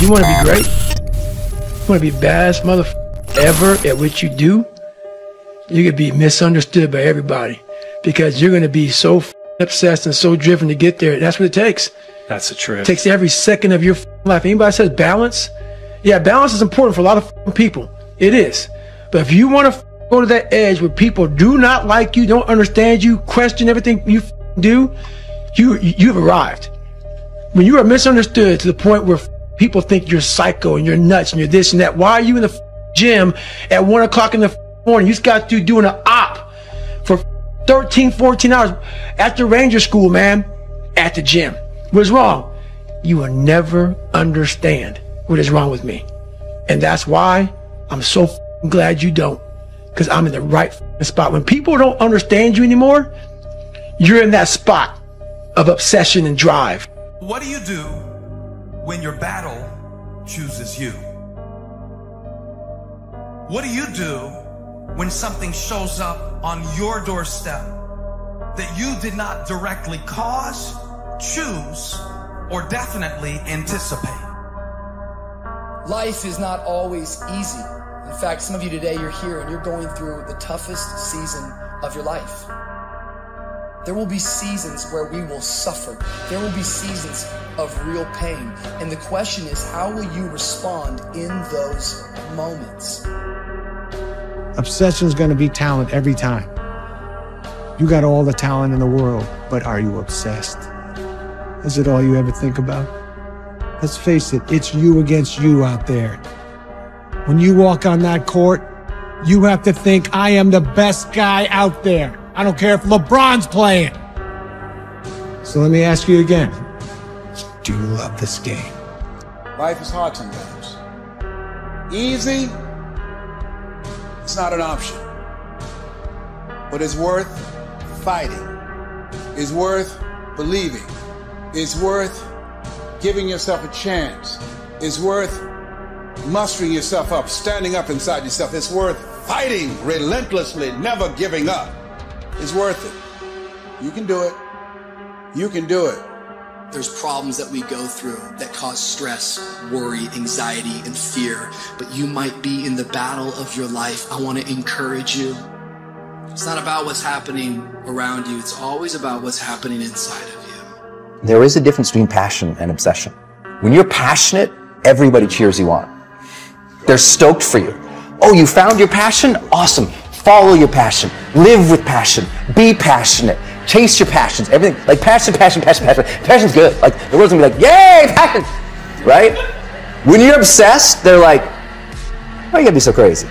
you want to be great, you want to be baddest motherfucker ever at what you do, you're going to be misunderstood by everybody because you're going to be so obsessed and so driven to get there. That's what it takes. That's the truth. It takes every second of your life. Anybody says balance? Yeah, balance is important for a lot of people. It is. But if you want to go to that edge where people do not like you, don't understand you, question everything you do, you've arrived. When you are misunderstood to the point where people think you're psycho and you're nuts and you're this and that, why are you in the gym at 1 o'clock in the morning? You just got to doing an op for 13, 14 hours after Ranger School, man, at the gym. What's wrong? You will never understand what is wrong with me. And that's why I'm so glad you don't, because I'm in the right spot. When people don't understand you anymore, you're in that spot of obsession and drive. What do you do when your battle chooses you? What do you do when something shows up on your doorstep that you did not directly cause, choose, or definitely anticipate? Life is not always easy. In fact, some of you today, you're here and you're going through the toughest season of your life. There will be seasons where we will suffer. There will be seasons of real pain. And the question is, how will you respond in those moments? Obsession is going to be talent every time. You got all the talent in the world, but are you obsessed? Is it all you ever think about? Let's face it, it's you against you out there. When you walk on that court, you have to think, I am the best guy out there. I don't care if LeBron's playing. So let me ask you again. Do you love this game? Life is hard sometimes. Easy, it's not an option. But it's worth fighting. It's worth believing. It's worth giving yourself a chance. It's worth mustering yourself up, standing up inside yourself. It's worth fighting relentlessly, never giving up. It's worth it. You can do it. You can do it. There's problems that we go through that cause stress, worry, anxiety, and fear. But you might be in the battle of your life. I want to encourage you. It's not about what's happening around you. It's always about what's happening inside of you. There is a difference between passion and obsession. When you're passionate, everybody cheers you on. They're stoked for you. Oh, you found your passion? Awesome. Follow your passion. Live with passion. Be passionate. Chase your passions. Everything. Like passion, passion, passion, passion. Passion's good. Like the world's gonna be like, yay, passion. Right? When you're obsessed, they're like, why you gotta be so crazy?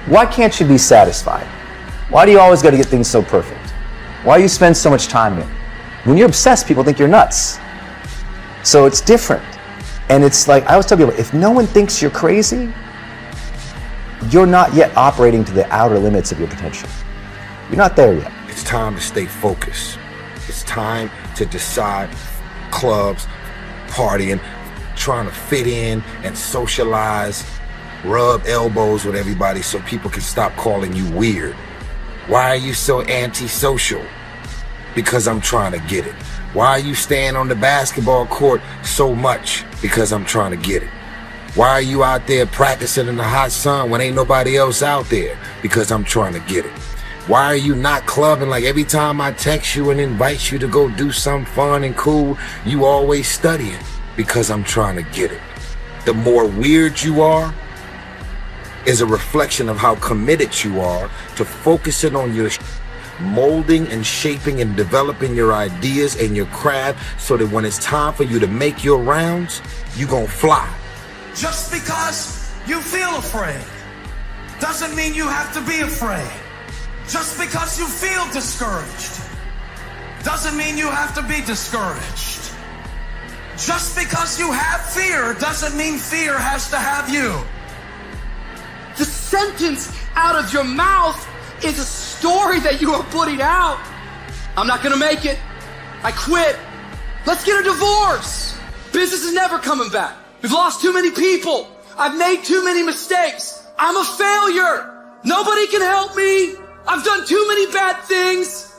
Why can't you be satisfied? Why do you always gotta get things so perfect? Why do you spend so much time in it? When you're obsessed, people think you're nuts. So it's different. And it's like, I always tell people, if no one thinks you're crazy, you're not yet operating to the outer limits of your potential. You're not there yet. It's time to stay focused. It's time to decide clubs, partying, trying to fit in and socialize, rub elbows with everybody so people can stop calling you weird. Why are you so antisocial? Because I'm trying to get it. Why are you staying on the basketball court so much? Because I'm trying to get it. Why are you out there practicing in the hot sun when ain't nobody else out there? Because I'm trying to get it. Why are you not clubbing? Like every time I text you and invite you to go do something fun and cool, you always studying? Because I'm trying to get it. The more weird you are is a reflection of how committed you are to focusing on your molding and shaping and developing your ideas and your craft so that when it's time for you to make your rounds, you gonna fly. Just because you feel afraid doesn't mean you have to be afraid. Just because you feel discouraged doesn't mean you have to be discouraged. Just because you have fear doesn't mean fear has to have you. The sentence out of your mouth is a story that you are putting out. I'm not gonna make it. I quit. Let's get a divorce. Business is never coming back. We've lost too many people. I've made too many mistakes. I'm a failure. Nobody can help me. I've done too many bad things.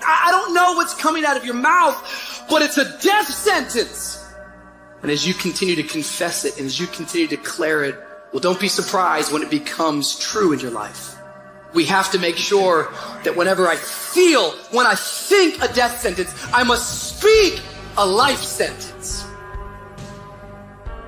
I don't know what's coming out of your mouth, but it's a death sentence. And as you continue to confess it and as you continue to declare it, well, don't be surprised when it becomes true in your life. We have to make sure that whenever when I think a death sentence, I must speak a life sentence.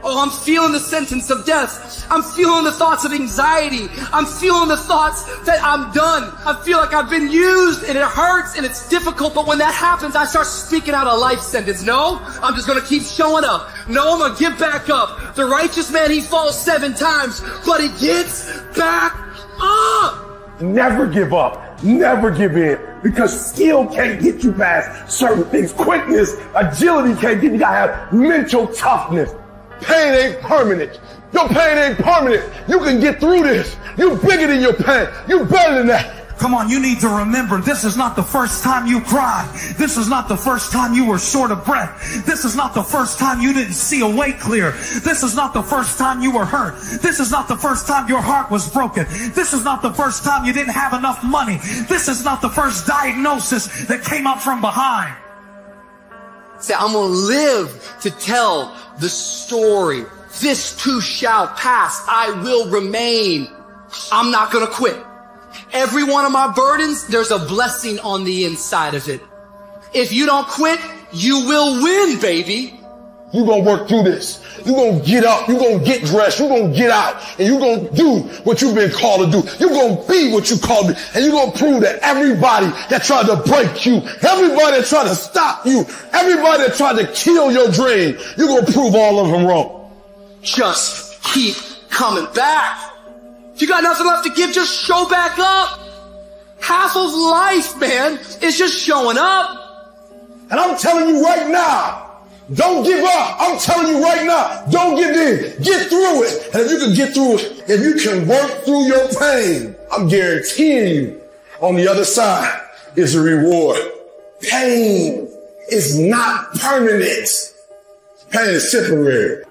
Oh, I'm feeling the sentence of death. I'm feeling the thoughts of anxiety. I'm feeling the thoughts that I'm done. I feel like I've been used and it hurts and it's difficult. But when that happens, I start speaking out a life sentence. No, I'm just going to keep showing up. No, I'm going to get back up. The righteous man, he falls 7 times, but he gets back up. Never give up. Never give in. Because skill can't get you past certain things. Quickness, agility can't get you. You gotta have mental toughness. Pain ain't permanent. Your pain ain't permanent. You can get through this. You're bigger than your pain. You're better than that. Come on, you need to remember, this is not the first time you cried. This is not the first time you were short of breath. This is not the first time you didn't see a way clear. This is not the first time you were hurt. This is not the first time your heart was broken. This is not the first time you didn't have enough money. This is not the first diagnosis that came up from behind. Say, I'm going to live to tell the story. This too shall pass. I will remain. I'm not going to quit. Every one of my burdens, there's a blessing on the inside of it. If you don't quit, you will win, baby. You're going to work through this. You're going to get up. You're going to get dressed. You're going to get out. And you're going to do what you've been called to do. You're going to be what you called to be. And you're going to prove that everybody that tried to break you, everybody that tried to stop you, everybody that tried to kill your dream, you're going to prove all of them wrong. Just keep coming back. If you got nothing left to give, just show back up. Half of life, man, is just showing up. And I'm telling you right now, don't give up. I'm telling you right now, don't give in. Get through it. And if you can get through it, if you can work through your pain, I'm guaranteeing you, on the other side is a reward. Pain is not permanent. Pain is temporary.